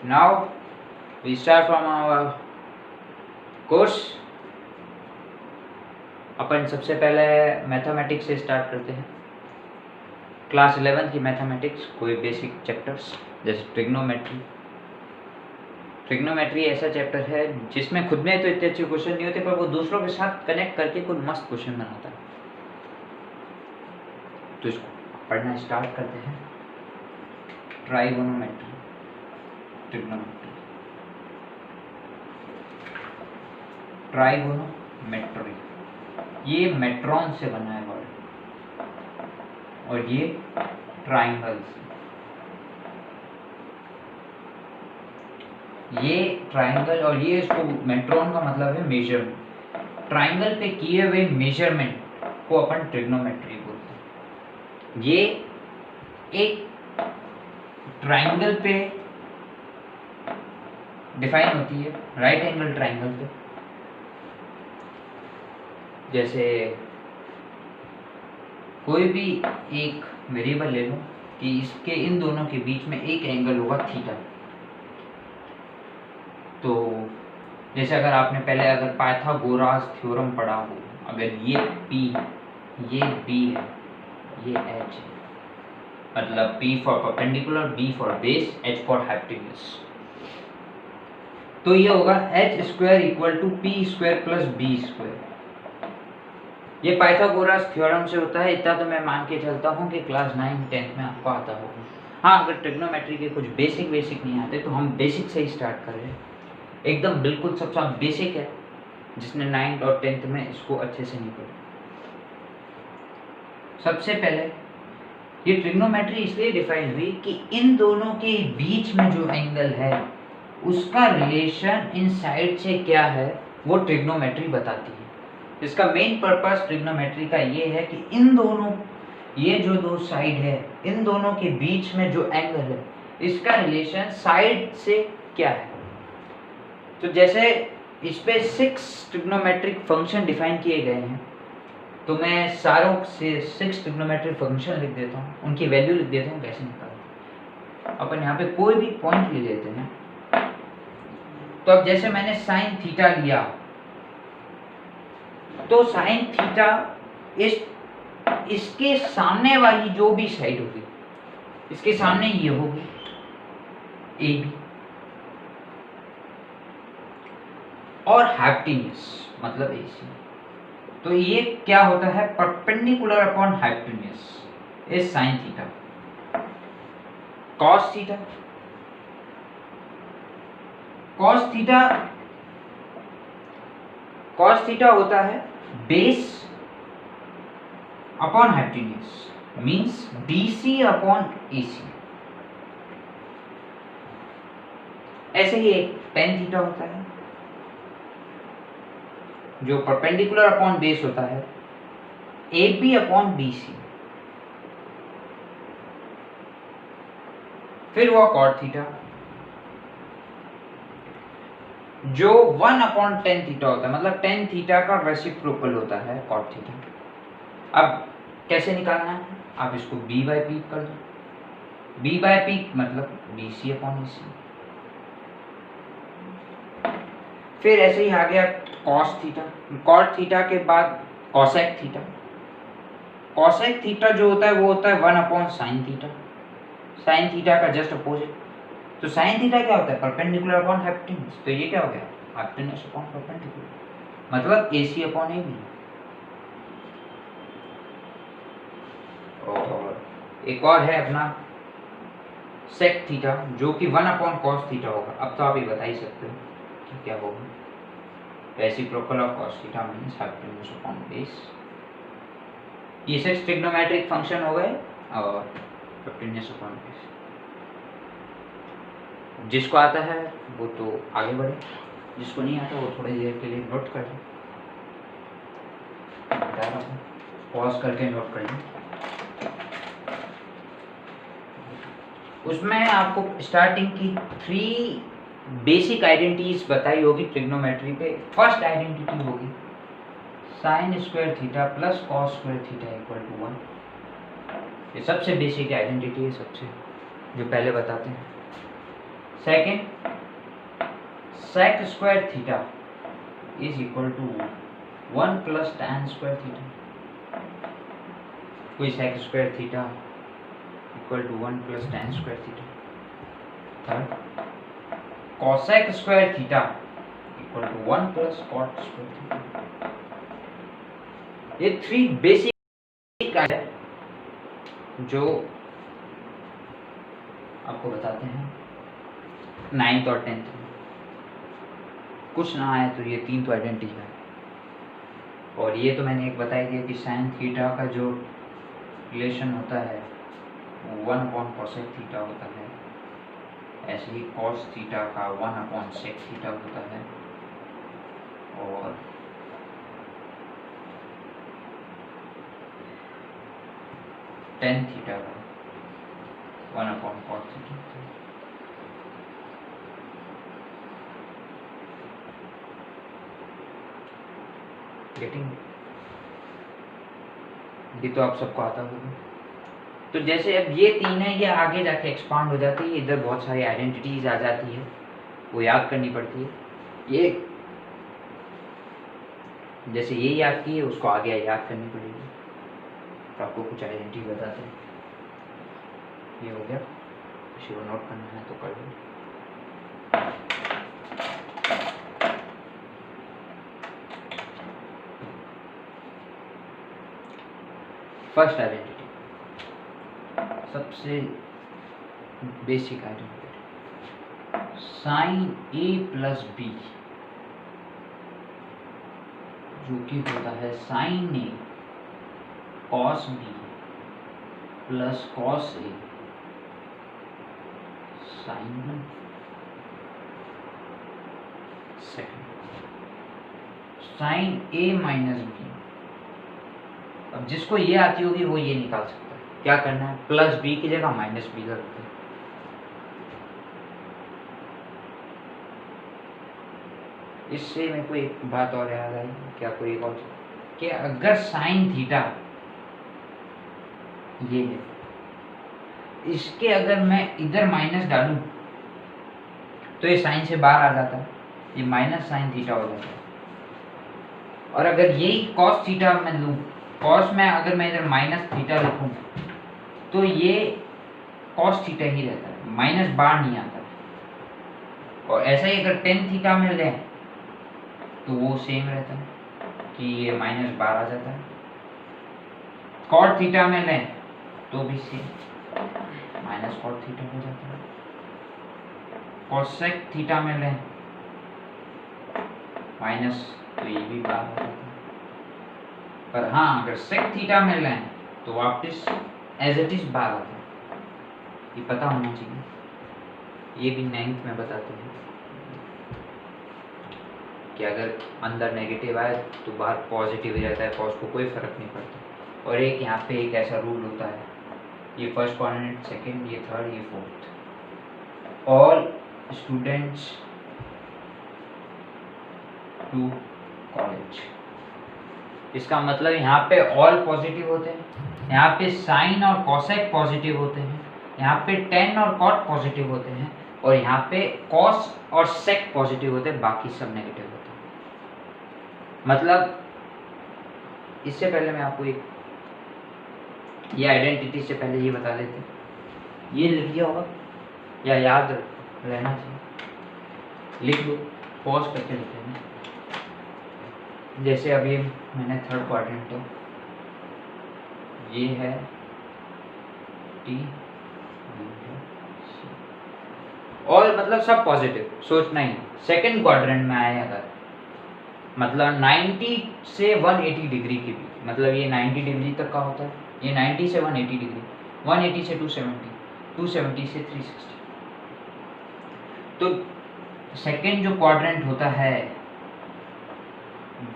Now we start from our course. अपन सबसे पहले mathematics से स्टार्ट करते हैं। क्लास 11 की मैथमेटिक्स, कोई बेसिक चैप्टर्स जैसे ट्रिग्नोमेट्री। ट्रिग्नोमेट्री ऐसा चैप्टर है जिसमें खुद में तो इतने अच्छे क्वेश्चन नहीं होते, पर वो दूसरों के साथ कनेक्ट करके कोई मस्त क्वेश्चन बनाता है। तो इसको पढ़ना स्टार्ट करते हैं। ट्राइगोनोमेट्री, ट्रिग्नोमेट्री, ट्राइगोनोमेट्री, ये मेट्रॉन से बना है वर्ड, और ये ट्राइंगल से। ये ट्राइंगल और ये इसको मेट्रॉन का मतलब है मेजरमेंट। ट्राइंगल पे किए हुए मेजरमेंट को अपन ट्रिग्नोमेट्री बोलते हैं। ये एक ट्राइंगल पे डिफाइन होती है, राइट एंगल ट्राइंगल पे। जैसे कोई भी एक वेरिएबल ले लो कि इसके इन दोनों के बीच में एक एंगल होगा थीटा। तो जैसे अगर आपने पहले अगर पाइथागोरस थ्योरम पढ़ा हो, अगर ये P, ये B है, ये H है, मतलब P for perpendicular, B for base, H for hypotenuse, तो ये होगा h square equal to p square plus b square. ये पाइथागोरस थ्योरम से होता है। इतना तो मैं मान के चलता हूँ कि क्लास 9-10 में आपको आता होगा। हाँ, अगर ट्रिग्नोमेट्री के कुछ बेसिक नहीं आते तो हम बेसिक से ही स्टार्ट कर रहे हैं। एकदम बिल्कुल सबसे बेसिक है, जिसने 9th और 10th में इसको अच्छे से नहीं पढ़ा। सबसे पहले ये ट्रिग्नोमेट्री इसलिए डिफाइन हुई कि इन दोनों के बीच में जो एंगल है उसका रिलेशन इन साइड से क्या है वो ट्रिग्नोमेट्री बताती है। इसका मेन पर्पस ट्रिग्नोमेट्री का ये है कि इन दोनों, ये जो दो साइड है, इन दोनों के बीच में जो एंगल है इसका रिलेशन साइड से क्या है। तो जैसे इस पे 6 ट्रिग्नोमेट्रिक फंक्शन डिफाइन किए गए हैं, तो मैं सारों से 6 ट्रिग्नोमेट्रिक फंक्शन लिख देता हूँ, उनकी वैल्यू लिख देता हूँ कैसे निकालते। अपन यहाँ पे कोई भी पॉइंट ले लेते हैं। तो अब जैसे मैंने साइन थीटा लिया, तो साइन थीटा इसके सामने वाली जो भी साइड होगी, इसके सामने ये होगी ए बी, और हाइपोटेन्यूज मतलब ए सी। तो ये क्या होता है, perpendicular upon hypotenuse is sine theta. Cos theta, cos theta होता है base upon hypotenuse, means BC upon AC। ऐसे ही एक टेन थीटा होता है जो परपेंडिकुलर अपॉन बेस होता है AB अपॉन BC। फिर हुआ कॉट थीटा जो 1 अपॉन टेन थीटा होता है, मतलब टेन थीटा का रेसिप्रोकल होता है कॉट थीटा। अब कैसे निकालना है, आप इसको B/P कर दो। B/P मतलब BC अपॉन AC। फिर ऐसे ही आ गया कॉस थीटा, कॉट थीटा के बाद कॉसेक थीटा। कॉसेक थीटा जो होता है वो होता है 1 upon sine theta, sine theta का जस्ट अपोजिट। तो साइन थीटा क्या होता है, परपेंडिकुलर अपॉन हाइपोटेन्यूज। तो ये क्या हो गया, हाइपोटेन्यूज अपॉन परपेंडिकुलर, मतलब AC अपॉन AB। और एक और है अपना सेक थीटा जो कि 1 अपॉन कॉस थीटा होगा। अब तो आप ये बता ही सकते हो कि क्या होगा, reciprocal of cos theta means hypotenuse upon base. ये 6 ट्रिग्नोमेट्रिक फंक्शन हो गए और हाइपोटेन्यूज अपॉन बेस। जिसको आता है वो तो आगे बढ़े, जिसको नहीं आता वो थोड़ी देर के लिए नोट कर ले, बता रहा हूँ, पॉज करके नोट कर लें। उसमें आपको स्टार्टिंग की 3 बेसिक आइडेंटिटीज बताई होगी ट्रिग्नोमेट्री पे। फर्स्ट आइडेंटिटी होगी sine square theta plus cos square theta equal to 1। ये सबसे बेसिक आइडेंटिटी है, सबसे जो पहले बताते हैं। Second sec square theta is equal to 1 plus tan square theta. कोई sec square theta equal to 1 plus tan square theta. Third cosec square theta equal to 1 plus cot square theta. ये 3 basic है जो आपको बताते हैं 9th और 10th में। कुछ ना आए तो ये 3 तो आइडेंटिटी है। और ये तो मैंने एक बताई दिया कि साइन थीटा का जो रिलेशन होता है वो 1 अपॉन कोसेक थीटा होता है। ऐसे ही कॉस थीटा का 1 अपॉन सेक थीटा होता है। और टेन थीटा का 1 अपॉन कॉट थीटा। गेटिंग? ये तो आप सबको आता होगा। तो जैसे अब ये 3 है, ये आगे जाके एक्सपांड हो जाती है, इधर बहुत सारी आइडेंटिटीज आ जाती है, वो याद करनी पड़ती है। ये जैसे ये याद की है, उसको आगे याद करनी पड़ेगी। तो आपको कुछ आइडेंटिटी बताते हैं। ये हो गया, किसी को नोट करना है तो कर लो। फर्स्ट आइडेंटिटी, सबसे बेसिक आइडेंटिटी, साइन ए प्लस बी, जो कि होता है sign A cos B plus cos A sine B. Second sign A minus B. अब जिसको ये आती होगी वो ये निकाल सकता है। क्या करना है, प्लस बी की जगह माइनस बी करते हैं। इससे मेरे को एक बात और याद आई, क्या कोई एक और, कि अगर साइन थीटा ये है, इसके अगर मैं इधर माइनस डालूं तो ये साइन से बाहर आ जाता है, ये माइनस साइन थीटा हो जाता है। और अगर यही कॉस थीटा मैं लूँ, कॉस में अगर मैं इधर माइनस थीटा लिखूं तो ये कॉस थीटा ही रहता है, माइनस बाहर नहीं आता है। और ऐसा ही अगर टेन थीटा में लें तो वो सेम रहता है कि ये माइनस बाहर आ जाता है। कॉट थीटा में लें तो भी सेम, माइनस कॉट थीटा हो जाता है। कोसेक थीटा में लें माइनस, तो ये भी बाहर हो जाता है। पर हाँ, अगर सेक थीटा में लें तो वापस एज इट इज बाहर आता है। ये पता होना चाहिए, ये भी 9th में बताते हैं कि अगर अंदर नेगेटिव आए तो बाहर पॉजिटिव ही रहता है, कॉस को कोई फर्क नहीं पड़ता। और एक यहाँ पे एक ऐसा रूल होता है, ये फर्स्ट क्वाड्रेंट, सेकंड, ये थर्ड, ये fourth, all students to college. इसका मतलब यहाँ पे ऑल पॉजिटिव होते हैं, यहाँ पे साइन और कॉसेक पॉजिटिव होते हैं, यहाँ पे टेन और कॉट पॉजिटिव होते हैं, और यहाँ पे कॉस और सेक पॉजिटिव होते हैं, बाकी सब नेगेटिव होते हैं। मतलब इससे पहले मैं आपको एक, ये आइडेंटिटी से पहले ये बता देते, ये लिख दिया होगा या याद रहना चाहिए, लिख लो, पॉज करके लिख लेना। जैसे अभी मैंने थर्ड क्वाड्रेंट, तो ये है टी, और मतलब सब पॉजिटिव, सोचना ही। सेकंड क्वाड्रेंट में आए अगर, मतलब 90 से 180 डिग्री के बीच, मतलब ये 90 डिग्री तक का होता है, ये 90 से 180 डिग्री, 180 से 270, 270 से 360। तो सेकंड जो क्वाड्रेंट होता है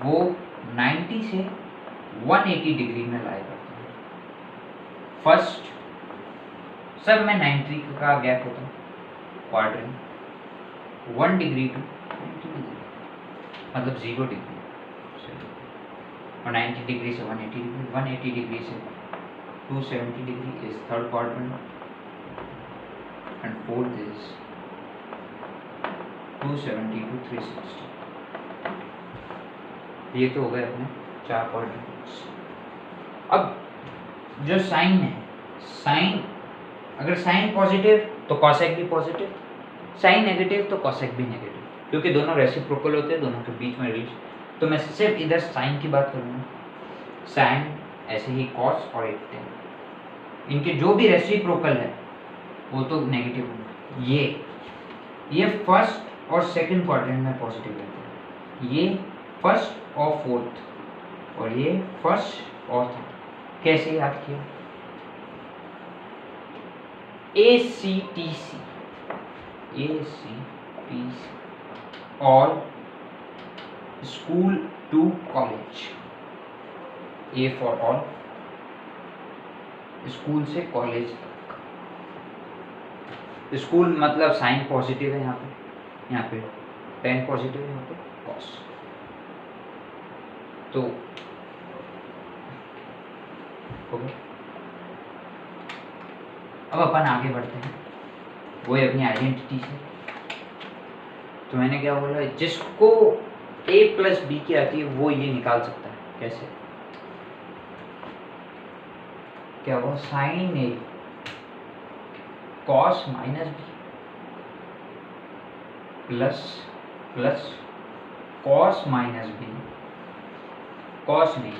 वो 90 से 180 डिग्री में लाया करता है। फर्स्ट सब में 90 का गैप होता है, क्वाड्रेंट 1 डिग्री टू 90 डिग्री, मतलब 0 डिग्री, और 90 डिग्री से 180 डिग्री, 180 डिग्री से 270 degree is third quadrant, and fourth is 270 to 360। ये तो हो गए अपने 4 कोऑर्डिनेट्स। अब जो साइन है, साइन अगर साइन पॉजिटिव तो कॉसेक भी पॉजिटिव, साइन नेगेटिव तो कॉसेक भी नेगेटिव, क्योंकि दोनों रेसिप्रोकल होते हैं, दोनों के बीच में रिलेशन। तो मैं सिर्फ इधर साइन की बात करूँगा, साइन ऐसे ही कॉस और एक टेन, इनके जो भी रेसिप्रोकल है वो तो नेगेटिव होंगे। ये फर्स्ट और सेकंड क्वाड्रेंट में पॉजिटिव रहते हैं, ये फर्स्ट और फोर्थ, और ये फर्स्ट और थर्ड। कैसे याद किया? ACTC all school to college, A for all, school से कॉलेज तक। स्कूल मतलब साइन पॉजिटिव है यहाँ पे टेन पॉजिटिव है, यहाँ पे कॉस। तो अब अपन आगे बढ़ते हैं, वो है अपनी आइडेंटिटी से। तो मैंने क्या बोला, जिसको a प्लस बी की आती है वो ये निकाल सकता है। कैसे? क्या हुआ, sine A cos minus B plus cos minus B, cos नहीं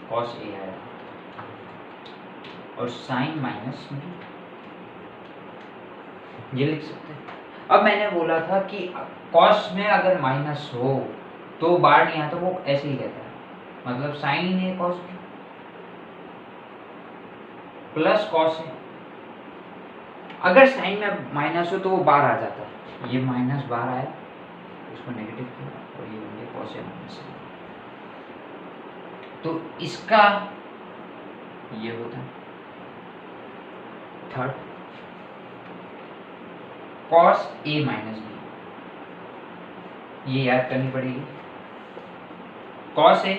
कॉस ए आया, और साइन माइनस बी, ये लिख सकते हैं। अब मैंने बोला था कि कॉस में अगर माइनस हो तो बार नहीं आता, वो ऐसे ही रहता है, मतलब sign A cos B plus cos A. अगर साइन में माइनस हो तो वो बार आ जाता है, ये माइनस बार आया, इसको नेगेटिव किया और ये बन गया कॉस ए माइनस ए। तो इसका ये होता है third, cos A minus B, ये याद करनी पड़ेगी, cos A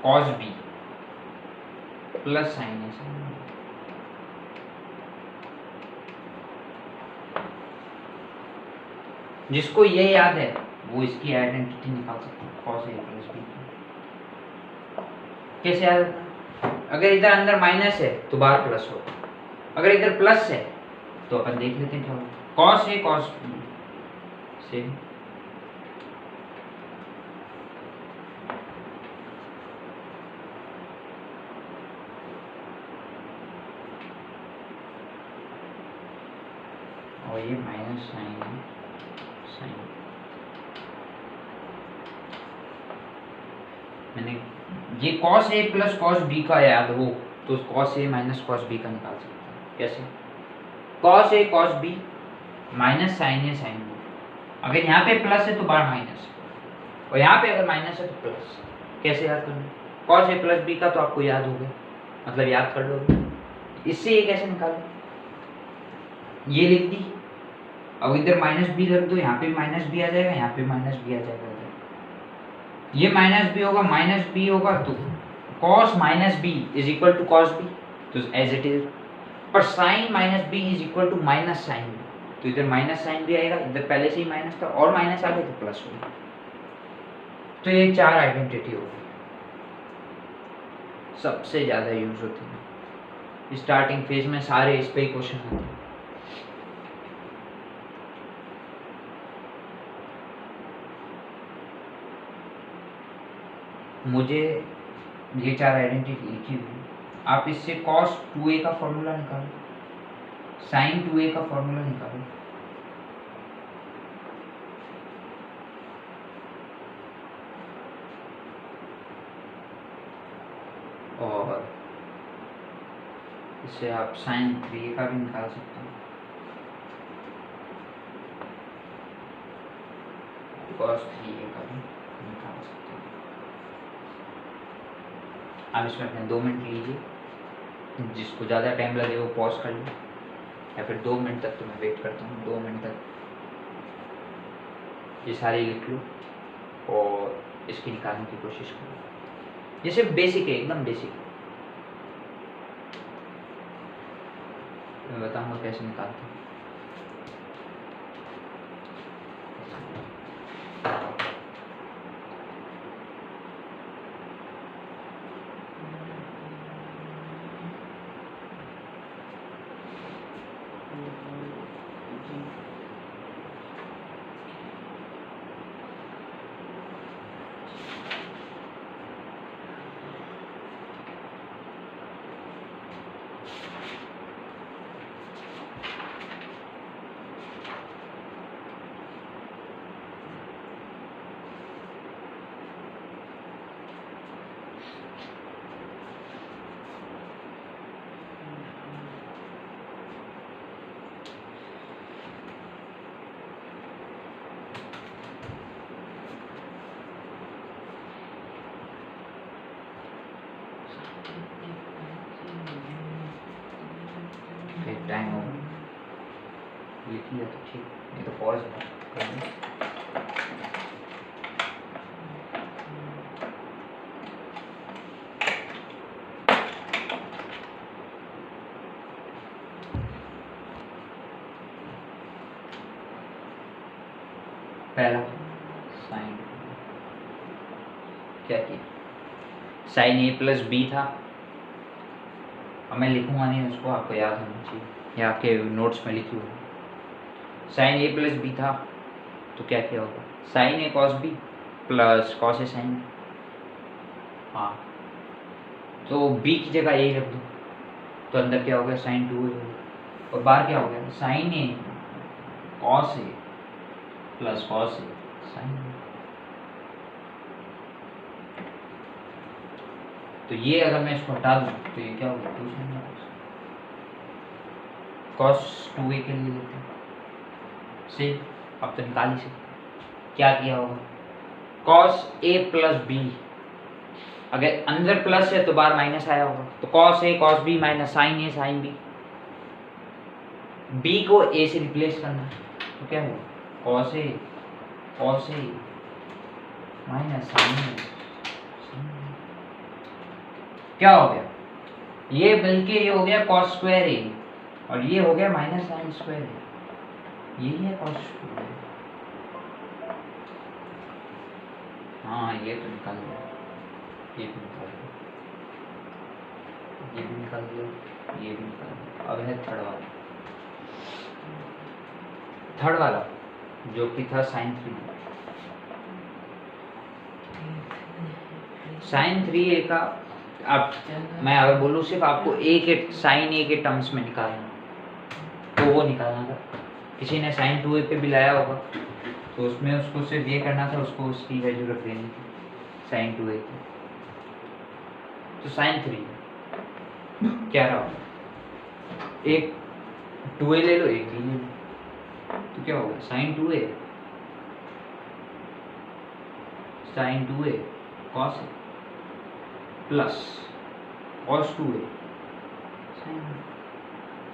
cos B plus sign A sine B. जिसको ये याद है वो इसकी आइडेंटिटी निकाल सकता है, कॉस ए प्लस बी। कैसे याद होता है? अगर इधर अंदर माइनस है तो बाहर प्लस होगा, अगर इधर प्लस है तो अपन देख लेते हैं क्या होगा, cos A cos B same. और ये माइनस साइन है, साइन मैंने ये cos A plus cos B का याद हो तो cos A minus cos B का निकाल सकते हैं। कैसे? Cos A cos B minus sine A sine B, अगर यहाँ पे प्लस है तो बाहर माइनस है, और यहाँ पे अगर माइनस है तो प्लस। कैसे याद करना? कॉस ए प्लस बी का तो आपको याद हो गया, मतलब याद कर लोगे। इससे ये कैसे निकालो, ये लिख दी, अब इधर माइनस बी रख दो, यहाँ पे माइनस बी आ जाएगा, यहाँ पे माइनस बी आ जाएगा, ये माइनस बी होगा, माइनस बी होगा, तो cos minus B is equal to cos B, तो एज इट इज। पर sine minus B is equal to minus sine B, तो इधर माइनस साइन भी आएगा, इधर पहले से ही माइनस था और माइनस आ गया तो प्लस हो गया। तो ये चार आइडेंटिटी हो गई, सबसे ज़्यादा यूज होती है स्टार्टिंग फेज में, सारे इस पे ही क्वेश्चन आते हैं। मुझे ये चार आइडेंटिटी लिखी हुई, आप इससे cos 2a का फॉर्मूला निकालो, sin 2a का फॉर्मूला निकालो, और इससे आप sin 3a का भी निकाल सकते हैं, cos 3a का भी निकाल सकते हैं। आप इसमें अपने 2 मिनट लीजिए, जिसको ज़्यादा टाइम लगे वो पॉज कर लो, या फिर 2 मिनट तक तो मैं वेट करता हूँ, 2 मिनट तक ये सारे लिख लो और इसकी निकालने की कोशिश करो। ये सिर्फ बेसिक है, एकदम बेसिक। मैं बताऊँगा कैसे निकालते हैं। टाइम हो लिख लिया तो ठीक, नहीं तो पॉज है। पहला साइन क्या किया, साइन ए प्लस बी था। अब मैं लिखूंगा नहीं उसको, आपको याद होना चाहिए या आपके नोट्स में लिखी होगी। साइन ए प्लस बी था तो क्या किया होगा, sine A cos B plus cos A sine B. हाँ तो बी की जगह ए रख दो तो अंदर क्या हो गया, साइन 2a होगा। और बाहर क्या हो गया, sign A cos A plus cos A sign B. तो ये अगर मैं इसको हटा दूँ तो ये क्या होगा, 2 साइन कॉस 2a के लिए लेते हैं से, अब तो निकाल ही सकते। क्या किया होगा, कॉस ए प्लस बी, अगर अंदर प्लस है तो बाहर माइनस आया होगा, तो cos A cos B minus sine A sine B. B को ए से रिप्लेस करना है तो क्या होगा, कॉस ए माइनस साइन ए। क्या हो गया, ये बल्कि ये हो गया कॉस स्क्वायर ए और ये हो गया माइनस साइन स्क्वायर ए, यही है कॉस स्क्वायर। हाँ ये तो निकाल दिया, ये भी निकाल दिया, ये भी निकाल दिया, ये भी निकाल दिया। अब है थर्ड वाला जो कि था साइन 3। साइन 3a का अब मैं अगर बोलूँ सिर्फ आपको ए के साइन ए के टर्म्स में निकालना तो वो निकालना था। किसी ने साइन 2a पे भी लाया होगा तो उसमें उसको सिर्फ ये करना था, उसको उसकी वैल्यू रख देनी थी साइन 2a की। तो साइन 3 क्या रहा, एक 2a ले लो एक b ले लो, तो क्या होगा sign 2a cos A plus cos 2a sign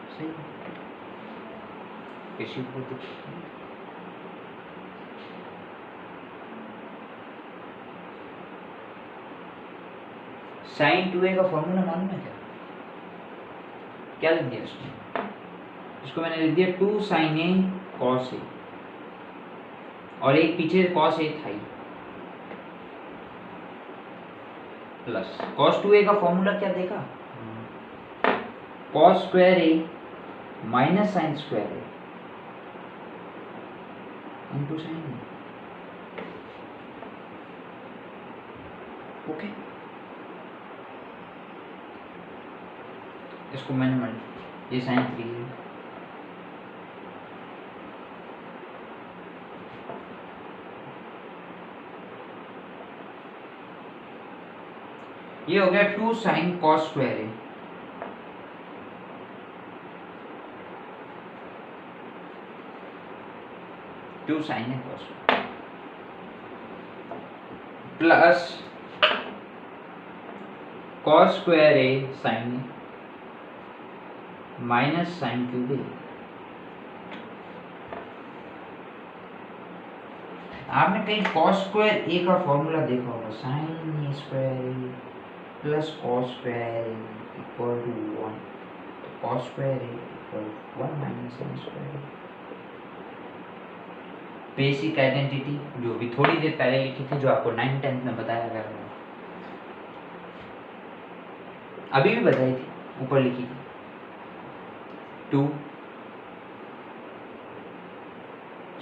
सही किसी को साइन 2a का फॉर्मूला मालूम है क्या लिख दिया उसमें, इसको मैंने लिख दिया 2 साइन ए कॉस ए और एक पीछे कॉस ए था प्लस कॉस 2a का फॉर्मूला क्या देखा, कॉस स्क्वायर ए माइनस साइन स्क्वायर ए इनटू साइन ए। ओके इसको मैंने मान ये साइन 3 है, ये हो गया 2 sine cos square A two sine A cos plus cos square A sine A minus sine cube A. आपने कहीं कॉस स्क्वायर ए का फॉर्मूला देखा होगा, sine A square A plus cos square A equal to 1, तो cos square A equal 1 minus sine square A. Basic identity जो भी थोड़ी देर पहले लिखी थी, जो आपको 9th 10th में बताया गया है, अभी भी बताई थी, ऊपर लिखी थी 2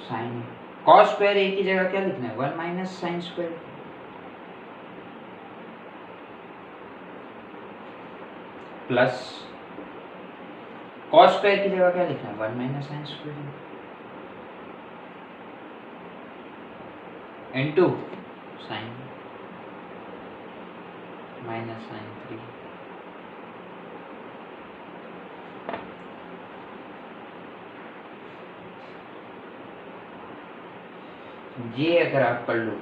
साइन कॉस स्क्वायर ए की जगह क्या लिखना है, 1 minus sine square plus cos square की जगह क्या लिखना है, 1 minus sine square into sine minus sine 3। ये अगर आप कर लो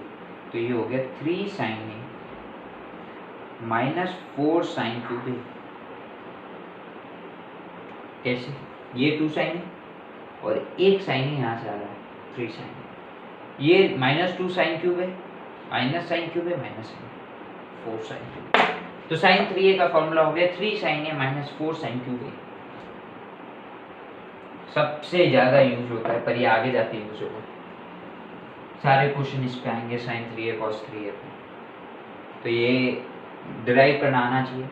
तो ये हो गया 3 sign A minus 4 sine cube ए। कैसे, ये 2 साइन है और एक साइन ही यहाँ से आ रहा है 3 साइन। ये -2 साइन क्यूब है, माइनस साइन क्यूब है, माइनस साइन 4 साइन क्यूब। तो साइन 3a का फॉर्मूला हो गया 3 sine a minus 4 sine cube a। सबसे ज़्यादा यूज होता है, पर ये आगे जाके यूज होगा। सारे क्वेश्चन इस पे आएंगे साइन 3a cos 3a पे। तो ये डिराइव करना आना चाहिए।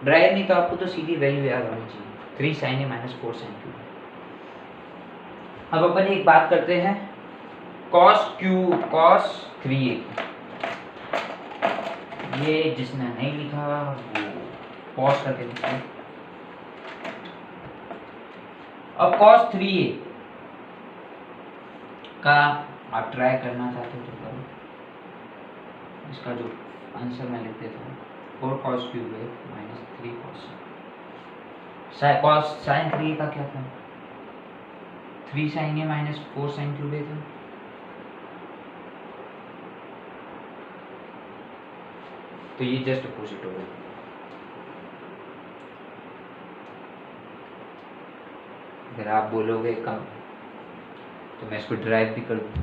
ड्राइव नहीं तो आपको तो सीधी वैल्यू याद होनी चाहिए 3 sine a minus 4 sine cube. अब अपन एक बात करते हैं cos 3a। ये जिसने नहीं लिखा वो पॉज करके लिखिए। अब cos 3a का आप ट्राई करना चाहते हो तो करो। इसका जो आंसर मैं लिख देता हूँ 4 cos cube a minus 3 cos sine 3a का क्या था 3 sine a minus 4 sine cube a था। तो ये जस्ट अपोजिट हो गया। अगर आप बोलोगे कम तो मैं इसको ड्राइव भी कर दूँ,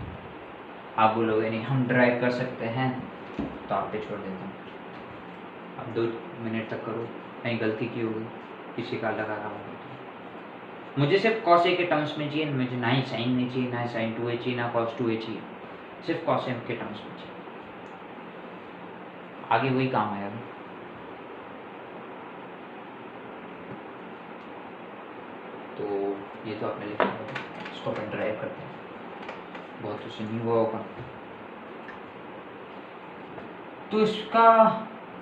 आप बोलोगे नहीं हम ड्राइव कर सकते हैं तो आप पे छोड़ देता हूँ। अब 2 मिनट तक करो, कहीं गलती की होगी किसी का लगा रहा होगा तो। मुझे सिर्फ cos a के टर्म्स में चाहिए, मुझे ना ही साइन में चाहिए, ना साइन 2a चाहिए, ना cos 2a चाहिए, सिर्फ cos a के टर्म्स में चाहिए। आगे वही काम आएगा। तो ये तो आपने लिखा होगा, इसको अपन ड्राइव करते हैं, बहुत कुछ नहीं हुआ होगा। तो इसका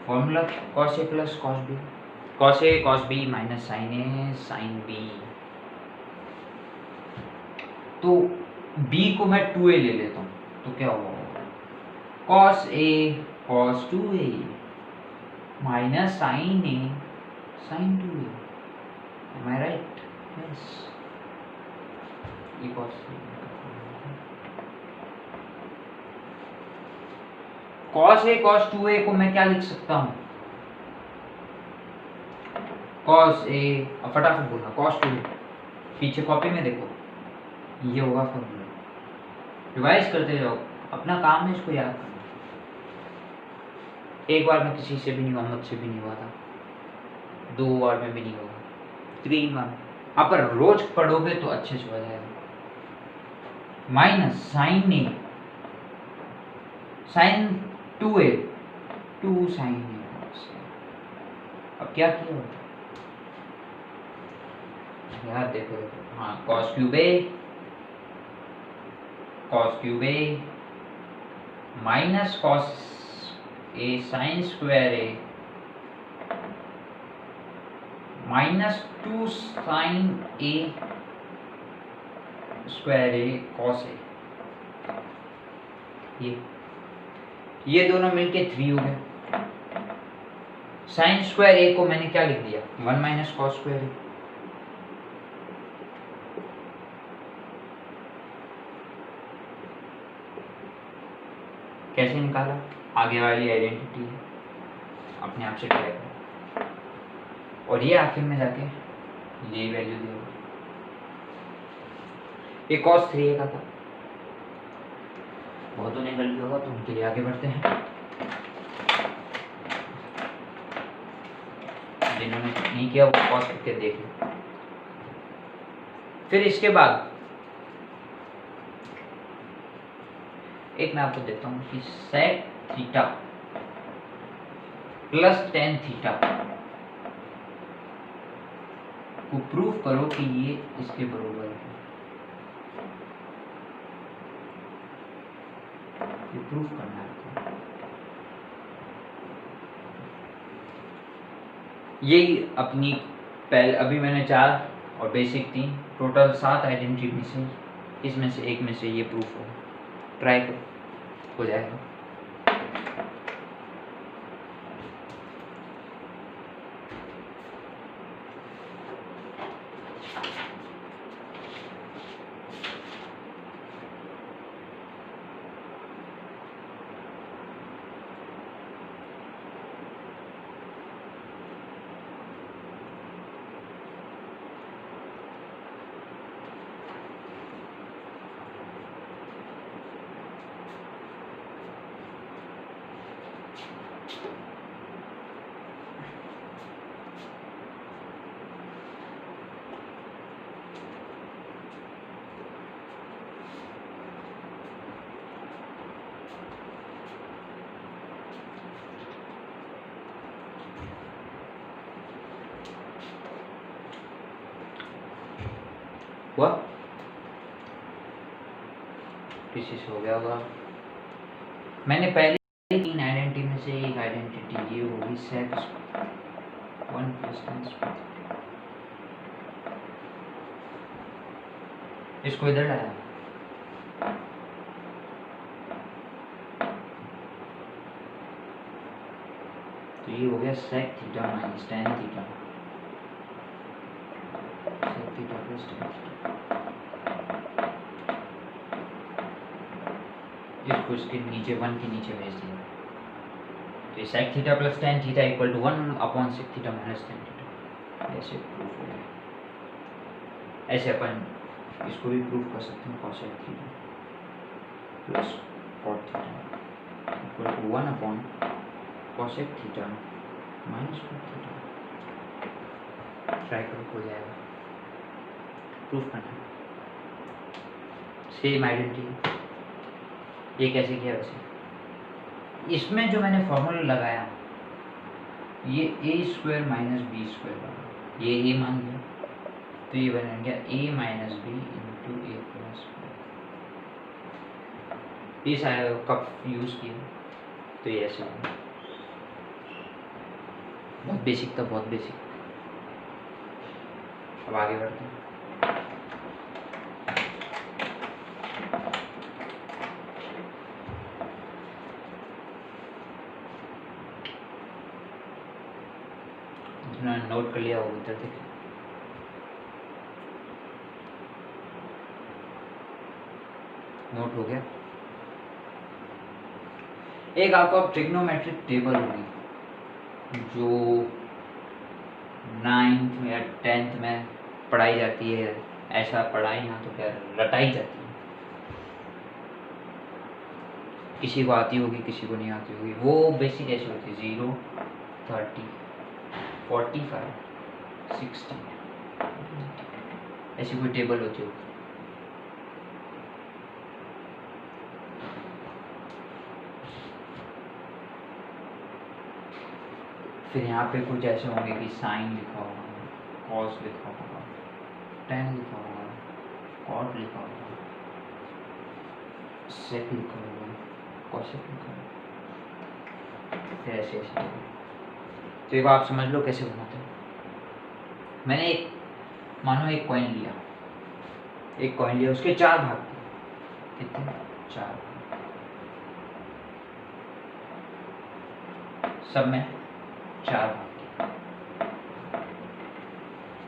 formula cos a plus cos b, cos a cos b minus sine a sine b। तो b को मैं 2a ले लेता हूँ तो क्या होगा cos a cos 2a minus sine a sine 2a। Am I right? Yes. ये cos a cos 2a को मैं क्या लिख सकता हूँ cos a, अब फटाफट बोलना cos 2a, पीछे कॉपी में देखो ये होगा फॉर्मूला। रिवाइज करते जाओ, अपना काम है इसको याद करना। एक बार में किसी से भी नहीं हुआ, मुझसे भी नहीं हुआ था, 2 बार में भी नहीं हुआ, 3 बार। आप रोज पढ़ोगे तो अच्छे से हो जाएगा। Minus sine A sine 2a 2 sine A. अब क्या किया होता यार, देखो हाँ cos cube a minus cos a sine square a minus 2 sine a square a cos a। ये दोनों मिलके 3 हो गए। साइन स्क्वायर a को मैंने क्या लिख दिया 1 माइनस cos स्क्वायर a। कैसे निकाला, आगे वाली आइडेंटिटी है, अपने आप से ट्राई करो और ये आखिर में जाके ये वैल्यू देगा। ये cos 3a का था, बहुतों ने कर लिया होगा तो उनके लिए आगे बढ़ते हैं। जिन्होंने नहीं किया वो पॉज करके देख लो। फिर इसके बाद एक मैं आपको देता हूँ कि sec theta plus tan theta को प्रूव करो कि ये इसके बराबर है। ये प्रूव करना है। यही अपनी पहले अभी मैंने 4 और बेसिक 3 टोटल 7 आइडेंटिटी में से इसमें से एक में से ये प्रूफ हो। ट्राई करो, हो जाएगा। हुआ, किसी से हो गया होगा। मैंने पहले 3 आइडेंटिटी में से एक आइडेंटिटी ये होगी सेक स्क्वायर 1 + tan स्क्वायर। इसको इधर लाया, तो ये हो गया sec theta minus tan theta, sec theta plus tan theta. इसको इसके नीचे 1 के नीचे भेज दिया, तो sec theta plus tan theta equal to 1/sec theta minus tan theta. ऐसे प्रूफ हो गया। ऐसे अपन इसको भी प्रूफ कर सकते हैं, cosec theta plus cot theta equal to 1/cosec theta minus cot theta. Try करो, हो जाएगा। प्रूफ करना सेम आइडेंटिटी। ये कैसे किया वैसे, इसमें जो मैंने फॉर्मूला लगाया ये a² माइनस b² लगा, ये a मान लिया, तो ये बन गया a minus b into a plus b। इस कप यूज किया तो ये ऐसे होगा। बहुत बेसिक था, बहुत बेसिक। अब आगे बढ़ते हैं। नोट कर लिया होगा, इधर देखिए। नोट हो गया। एक आपको ट्रिग्नोमेट्रिक टेबल होगी जो 9th या 10th में पढ़ाई जाती है। ऐसा पढ़ाई ना तो क्या रटाई जाती है। किसी को आती होगी, किसी को नहीं आती होगी। वो बेसिक ऐसी होती है 0, 30, 45, 60 ऐसी कोई टेबल होती होगी। फिर यहाँ पे कुछ ऐसे होंगे कि साइन लिखा होगा, कॉस लिखा होगा, tan लिखा होगा, कॉट लिखा होगा, सेक लिखा होगा, कॉसेक लिखा होगा। फिर ऐसे ऐसे तो एक आप समझ लो कैसे बनाते हैं। मैंने एक मानो एक कॉइन लिया, उसके 4 भाग थे। कितने? 4 भाग। सब में 4 भाग।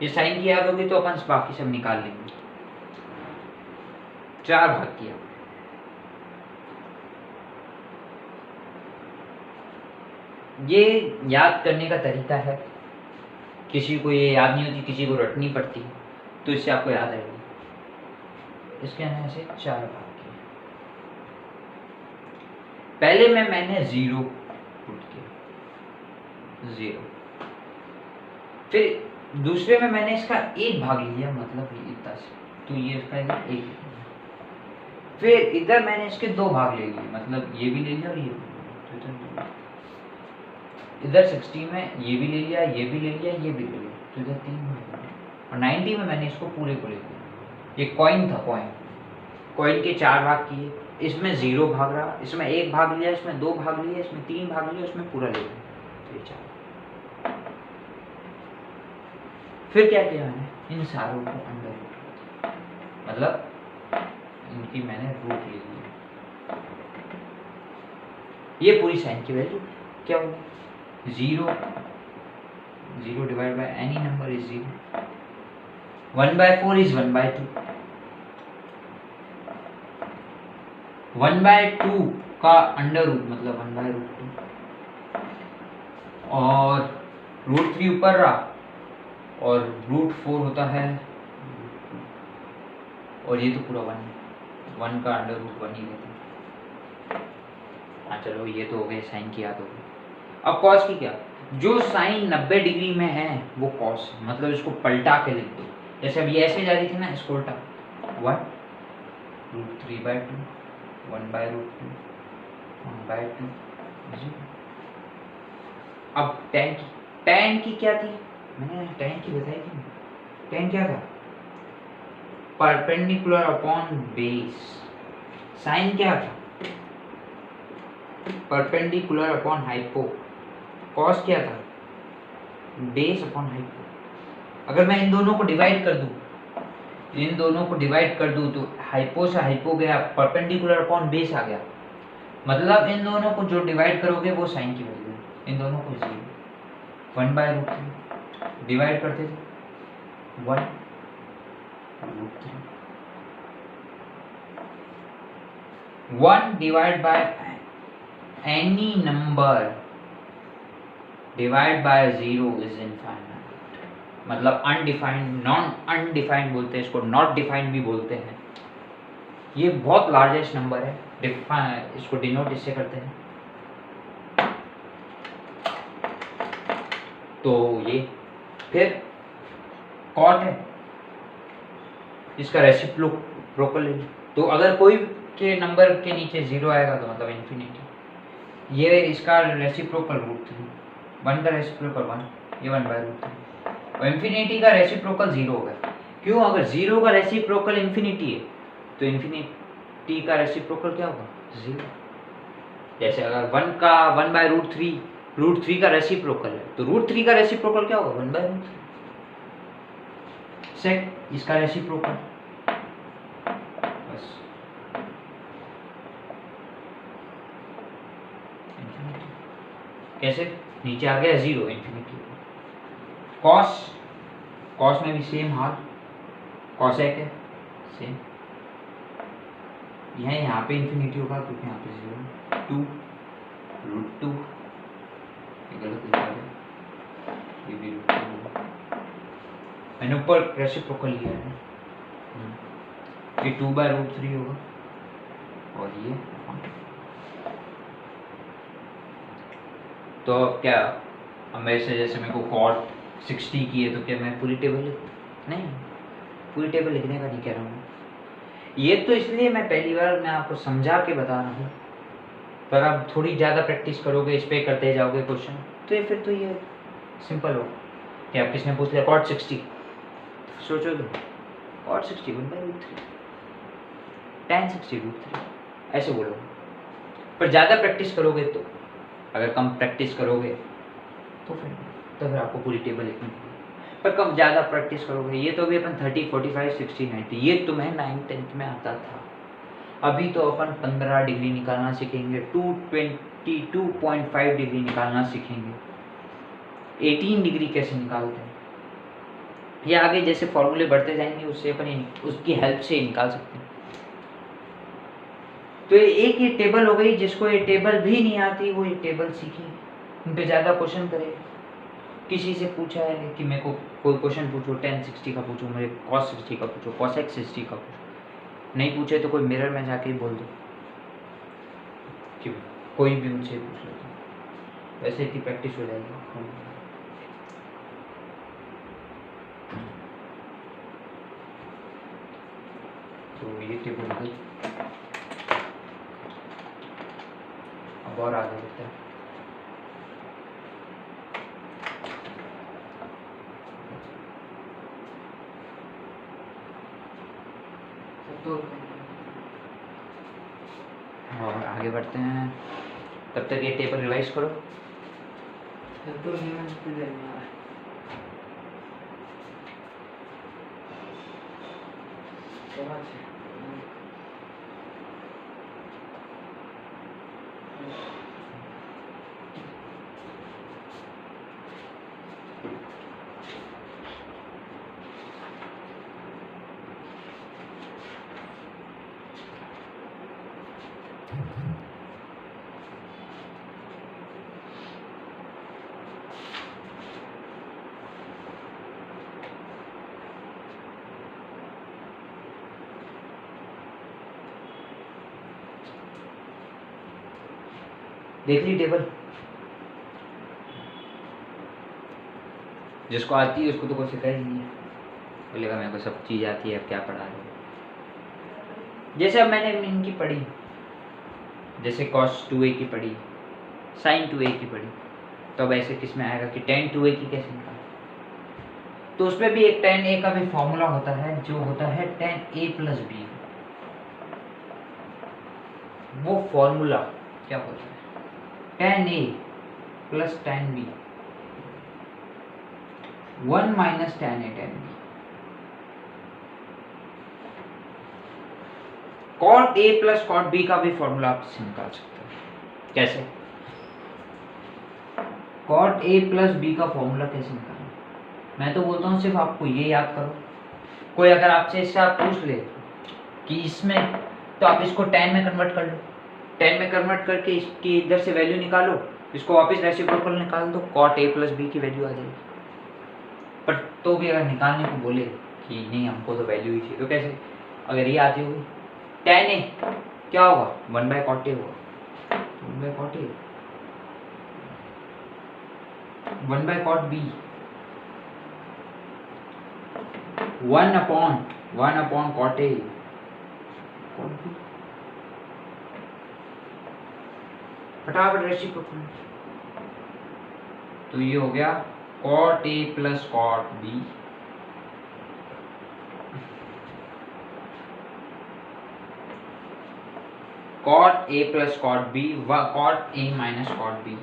ये साइन की याद होगी तो अपन बाकी सब निकाल लेंगे। 4 भाग किया। ये याद करने का तरीका है। किसी को ये याद नहीं होती, किसी को रटनी पड़ती, तो इससे आपको याद आएगी। इसके अंदर से 4 भाग किए। पहले में मैंने 0 पुट किया, 0। फिर दूसरे में मैंने इसका 1 भाग लिया, मतलब इतना से, तो ये इसका 1। फिर इधर मैंने इसके 2 भाग ले लिए, मतलब ये भी ले लिया और ये भी ले लिया। इधर 60 में ये भी ले लिया, ये भी ले लिया, ये भी ले लिया, तो इधर 3 भाग। और 90 में मैंने इसको पूरे को ले लिया। ये कॉइन था, कॉइन के 4 भाग किए। इसमें 0 भाग रहा, इसमें 1 भाग लिया, इसमें 2 भाग लिए, इसमें 3 भाग लिए, उसमें पूरा ले लिया, तो ये 4। फिर क्या किया मैंने, इन सारों को अंडर रूट, मतलब इनकी मैंने रूट ले ली। ये पूरी साइन की वैल्यू क्या होगी, 0 divide by any number is 0। 1/4 is 1/2। 1/2 का अंडर रूट मतलब 1/√2, और √3 ऊपर रहा, और √4 होता है, और ये तो पूरा 1 का अंडर रूट 1 ही रहता है। हाँ चलो, ये तो हो गए साइन की याद हो गई। अब कॉस की क्या, जो साइन 90 डिग्री में है वो कॉस है, मतलब इसको पलटा के लिख दो। जैसे अब ये ऐसे जा रही थी ना, इसको उल्टा 1 √3/2 1/√2 1/2 0। अब tan की क्या थी, मैंने tan की बताई थी। tan क्या था, परपेंडिकुलर अपॉन बेस। साइन क्या था? Perpendicular upon hypo. कॉस क्या था? Base upon hypo. अगर मैं इन दोनों को डिवाइड कर दूं तो हाइपो से हाइपो गया, परपेंडिकुलर अपॉन बेस आ गया। मतलब इन दोनों को जो डिवाइड करोगे वो साइन की वैल्यू है। इन दोनों को 0 1/√3 डिवाइड करते थे 1√3 1 divide by any number divide by 0 is infinite. मतलब अनडिफाइंड, नॉन अनडिफाइंड बोलते हैं इसको, नॉट डिफाइंड भी बोलते हैं। ये बहुत लार्जेस्ट नंबर है, इसको डिनोट इससे करते हैं। तो ये फिर कॉट है, इसका रेसिप्रोकल है। तो अगर कोई के नंबर के नीचे 0 आएगा तो मतलब इन्फिनिटी। ये इसका रेसिप्रोकल √3, 1 का रेसिप्रोकल 1, ये 1/√3 और इन्फिनिटी का रेसिप्रोकल 0 होगा। क्यों? अगर 0 का रेसिप्रोकल इन्फिनिटी है तो इन्फिनिटी का रेसिप्रोकल क्या होगा? 0। जैसे अगर 1 का 1/√3 का रेसिप्रोकल है तो √3 का रेसिप्रोकल क्या होगा? 1/√3। सेक इसका रेसिप्रोकल बस इन्फिनिटी। कैसे? नीचे आ गया 0 इन्फिनिटी। कॉस में भी सेम हाल, कॉसेक है सेम। यहाँ पे इन्फिनिटी होगा क्योंकि यहाँ पे 0 2 √2 गलत लिखा है, ये भी √2 होगा। मैंने ऊपर रेसिप्रोकल लिया है, ये 2/√3 होगा और ये तो अब क्या, अब मेरे से जैसे मेरे को कॉट 60 की है तो क्या मैं पूरी टेबल नहीं, पूरी टेबल लिखने का नहीं कह रहा हूँ। ये तो इसलिए मैं पहली बार मैं आपको समझा के बता रहा हूँ, पर अब थोड़ी ज़्यादा प्रैक्टिस करोगे, इस पे करते जाओगे क्वेश्चन, तो ये फिर तो ये सिंपल हो कि आप किसने पूछ लिया कॉट 60, सोचोगे कॉट 60 1/√3 tan 60 √3 ऐसे बोलो। पर ज़्यादा प्रैक्टिस करोगे तो, अगर कम प्रैक्टिस करोगे तो फिर आपको पूरी टेबल लिखनी पड़ेगी। पर कम ज़्यादा प्रैक्टिस करोगे, ये तो अभी अपन 30 45 60 90 ये तुम्हें 9th 10th में आता था। अभी तो अपन 15 डिग्री निकालना सीखेंगे, 222.5 डिग्री निकालना सीखेंगे, 18 डिग्री कैसे निकालते हैं, ये आगे जैसे फॉर्मूले बढ़ते जाएंगे उससे अपन उसकी हेल्प से निकाल सकते हैं। तो एक ये टेबल हो गई, जिसको ये टेबल भी नहीं आती वो ये टेबल सीखे, उन पे ज़्यादा क्वेश्चन करे। किसी से पूछा है कि मेरे को कोई क्वेश्चन पूछो, tan 60 का पूछो, मेरे cos 60 का पूछो, cosec 60 का पूछो, नहीं पूछे तो कोई मिरर में जाके बोल दो कि कोई भी उनसे पूछ लो, वैसे इतनी प्रैक्टिस हो जाएगी। तो ये टेबल हो गई, अब और आगे बढ़ते हैं। और आगे बढ़ते हैं, तब तक ये टेबल रिवाइज करो। देख ली टेबल, जिसको आती है उसको तो कोई सिखाई नहीं है, बोलेगा मेरे को सब चीज़ आती है, अब क्या पढ़ा रहे हो। जैसे अब मैंने इनकी पढ़ी, जैसे cos 2a की पढ़ी, sin 2a की पढ़ी, तो अब ऐसे किस में आएगा कि tan 2a की कैसे निकाल, तो उसमें भी एक tan a का भी फॉर्मूला होता है जो होता है tan a प्लस बी। वो फॉर्मूला क्या होता है? tan a plus tan b 1 minus tan a tan b। cot a plus cot b का भी फॉर्मूला आप निकाल सकते हो। कैसे? cot a प्लस b का फॉर्मूला कैसे निकालना? मैं तो बोलता हूँ सिर्फ आपको ये याद करो। कोई अगर आपसे इससे आप पूछ ले कि इसमें, तो आप इसको tan में कन्वर्ट कर लो, tan में कन्वर्ट करके इसकी इधर से वैल्यू निकालो, इसको वापस रेसिप्रोकल निकाल दो, cot a प्लस b की वैल्यू आ जाएगी। पर तो भी अगर निकालने को बोले कि नहीं हमको तो वैल्यू ही चाहिए, तो कैसे? अगर ये आती होगी tan a क्या होगा? 1/cot a होगा, 1/cot a 1/cot b 1/cot a फटाफट रेसिप्रोकल। तो ये हो गया cot a plus cot b cot a plus cot b cot a minus cot b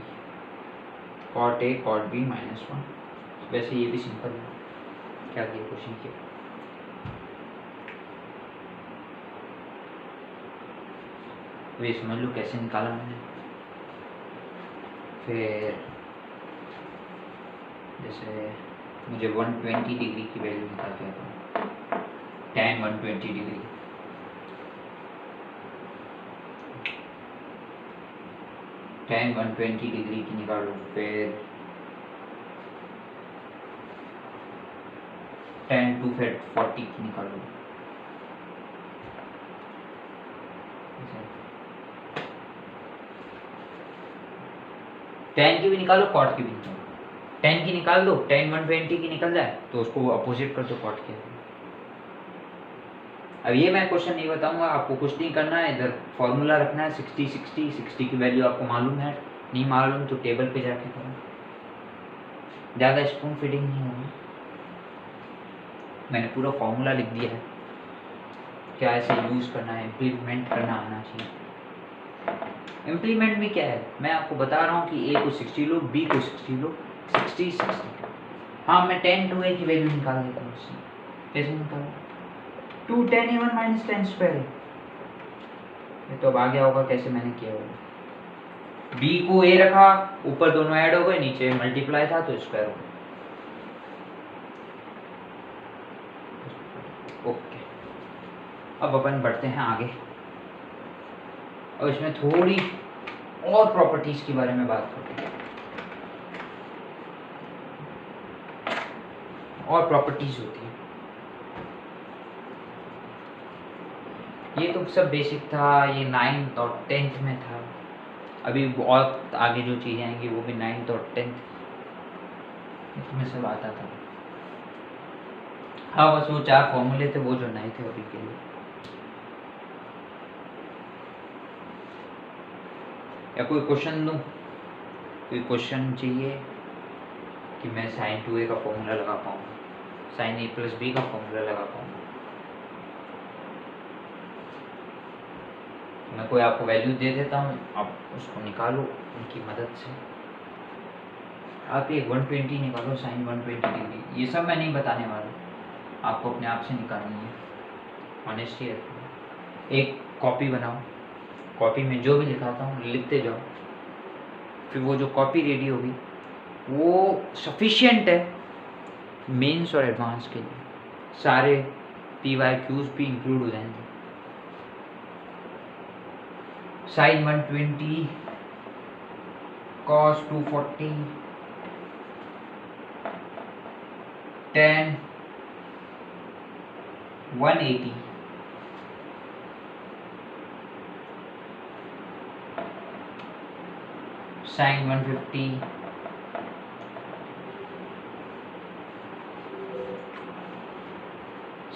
cot a cot b minus 1। वैसे ये भी सिंपल है, क्या किया क्वेश्चन किया। वे समझ लो कैसे निकाला मैंने। फिर जैसे मुझे 120 डिग्री की वैल्यू निकाल के आता, tan 120 डिग्री, tan 120 डिग्री की निकालो। फिर tan 240 की निकालो। tan की भी निकालो, cot की भी निकालो। tan की निकाल दो, tan 120 की निकल जाए तो उसको अपोजिट कर दो cot के। अब ये मैं क्वेश्चन नहीं बताऊंगा, आपको कुछ नहीं करना है, इधर फॉर्मूला रखना है 60 60 60 की वैल्यू आपको मालूम है, नहीं मालूम तो टेबल पे जाके करो, ज़्यादा स्पून फीडिंग नहीं होगी। मैंने पूरा फॉर्मूला लिख दिया है, क्या ऐसे यूज़ करना है, इम्प्लीमेंट करना आना चाहिए। इम्प्लीमेंट भी क्या है, मैं आपको बता रहा हूँ कि a को 60 लो, b को 60 लो, 60 60। हाँ मैं tan 2a की वैल्यू निकाल देता हूँ उससे। कैसे निकालूँ? 2 tan a1 minus tan square है। ये तो अब आ गया होगा कैसे मैंने किया होगा। b को a रखा, ऊपर दोनों ऐड हो गए, नीचे मल्टीप्लाई था तो स्क्वायर हो गया। ओके, अब अपन बढ़ते हैं आगे और इसमें थोड़ी और प्रॉपर्टीज के बारे में बात करते हैं। और प्रॉपर्टीज होती है, ये तो सब बेसिक था, ये 9th और 10th में था। अभी बहुत आगे जो चीज़ें आएंगी वो भी 9th और 10th में सब आता था। हाँ बस वो 4 फॉर्मूले थे वो जो नए थे अभी के लिए। या कोई क्वेश्चन दूं? कोई क्वेश्चन चाहिए कि मैं sin 2a का फॉर्मूला लगा पाऊँ, sin a प्लस b का फॉर्मूला लगा पाऊँ। मैं कोई आपको वैल्यू दे देता हूँ, आप उसको निकालो उनकी मदद से। आप एक 120 निकालो sin 120 डिग्री, ये सब मैं नहीं बताने वाला, आपको अपने आप से निकालनी है, ऑनेस्टी रखो। एक कॉपी बनाओ, कॉपी में जो भी लिखाता हूँ लिखते जाओ, फिर वो जो कॉपी रेडी होगी वो सफिशिएंट है मेंस और एडवांस के लिए, सारे PYQs भी इंक्लूड हो जाएंगे। sin 120 cos 240 tan 180 sin 150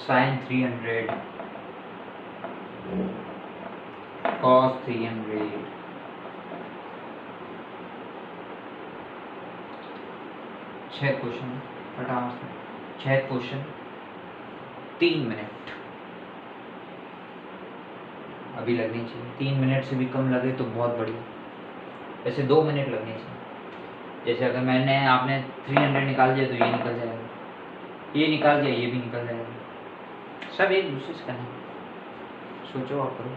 sin 300 cos 300। 6 question फटाफट से। 6 क्वेश्चन 3 मिनट अभी लगनी चाहिए। 3 मिनट से भी कम लगे तो बहुत बढ़िया, वैसे 2 मिनट लगने चाहिए। जैसे अगर आपने 300 निकाल दिया तो ये निकल जाएगा, ये निकाल दिया ये भी निकल जाएगा। सब एक दूसरे से करना, सोचो और करो।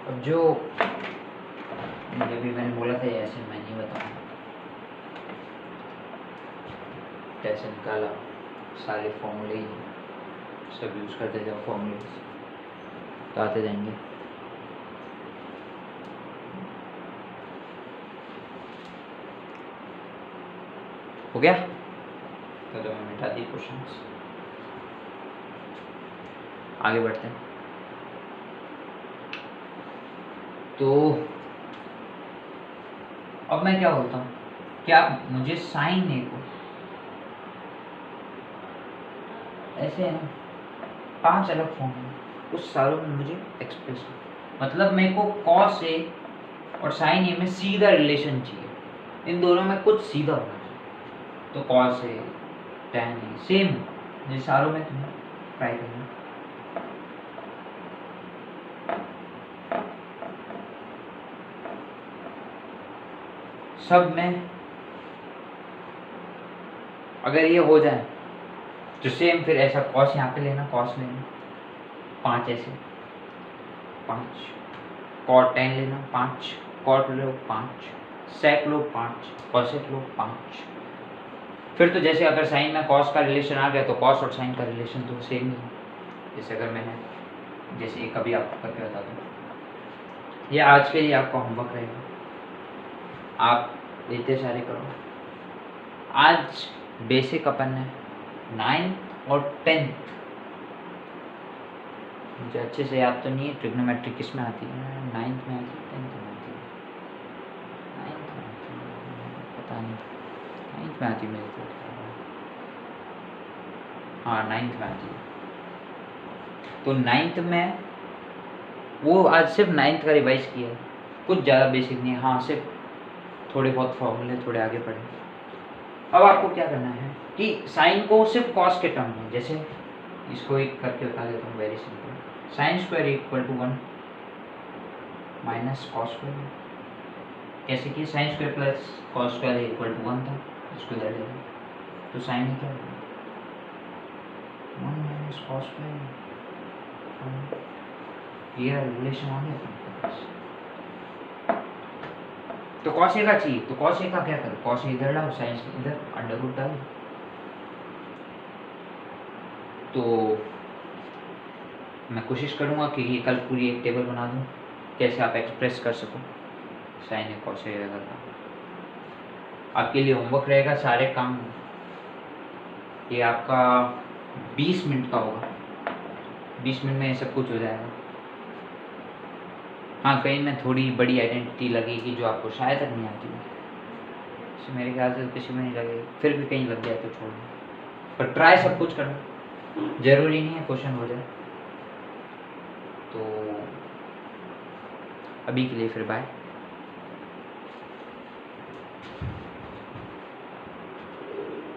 अब जो भी मैंने बोला था ऐसे मैं नहीं बताऊँ कैसे निकाला, सारे फॉर्मूले सब यूज़ करते जाओ, फॉर्मूले तो आते जाएंगे। हो गया तो मैं मिटा दी क्वेश्चंस, आगे बढ़ते हैं। तो अब मैं क्या बोलता हूँ, क्या मुझे साइन ए को ऐसे है ना 5 अलग फॉर्म है, उस सारों में मुझे एक्सप्रेस, मतलब मेरे को कॉस ए और साइन ए में सीधा रिलेशन चाहिए, इन दोनों में कुछ सीधा होना चाहिए। तो cos A tan A same, ये सारों में तुम्हें ट्राई करना। सब में अगर ये हो जाए तो सेम फिर ऐसा कॉस यहाँ पे लेना, कॉस लेना 5 ऐसे 5, कॉट टेन लेना 5, कॉट लो 5, सेक लो 5, कॉसेक लो 5। फिर तो जैसे अगर साइन में कॉस का रिलेशन आ गया तो कॉस और साइन का रिलेशन तो सेम ही है। जैसे अगर मैंने जैसे एक कभी आपको करके बता दूँ, ये आज के लिए आपका होमवर्क रहेगा, आप इतने सारे करो। आज बेसिक अपन है 9th और 10th, मुझे अच्छे से याद तो नहीं है ट्रिग्नोमेट्री किस में आती है, 9th में आती है 10th में आती है, 9th में आती है पता नहीं, 9th में आती है मेरे को, हाँ 9th में आती है। तो 9th में वो आज सिर्फ 9th का रिवाइज किया है, कुछ ज़्यादा बेसिक नहीं है, हाँ सिर्फ थोड़े बहुत फॉर्मूले थोड़े आगे पढ़े। अब आपको क्या करना है कि साइन को सिर्फ कॉस के टर्म में, जैसे इसको एक करके बता देता हूँ, very simple, sine square equal to 1 minus cos square, कैसे कि sine square plus cos square equal to 1 था, इसको इधर ले लें तो साइन क्या होगा 1 माइनस कॉस स्क्वायर, ये रिलेशन आ गया अपने पास। तो कॉस ए का चाहिए तो कॉस ए का क्या करो, कॉस ए इधर लाओ, साइन इधर अंडर रूट डालो। तो मैं कोशिश करूँगा कि ये कल पूरी एक टेबल बना दूँ कैसे आप एक्सप्रेस कर सको साइन ए कॉस ए इधर का। आपके लिए होमवर्क रहेगा सारे काम, ये आपका 20 मिनट का होगा, 20 मिनट में सब कुछ हो जाएगा। हाँ, कहीं में थोड़ी बड़ी आइडेंटिटी लगेगी जो आपको शायद तक नहीं आती है, मेरे ख्याल से तो किसी में नहीं लगेगी, फिर भी कहीं लग जाए तो छोड़ दो, पर ट्राई सब कुछ करो, जरूरी नहीं है क्वेश्चन हो जाए। तो अभी के लिए फिर बाय।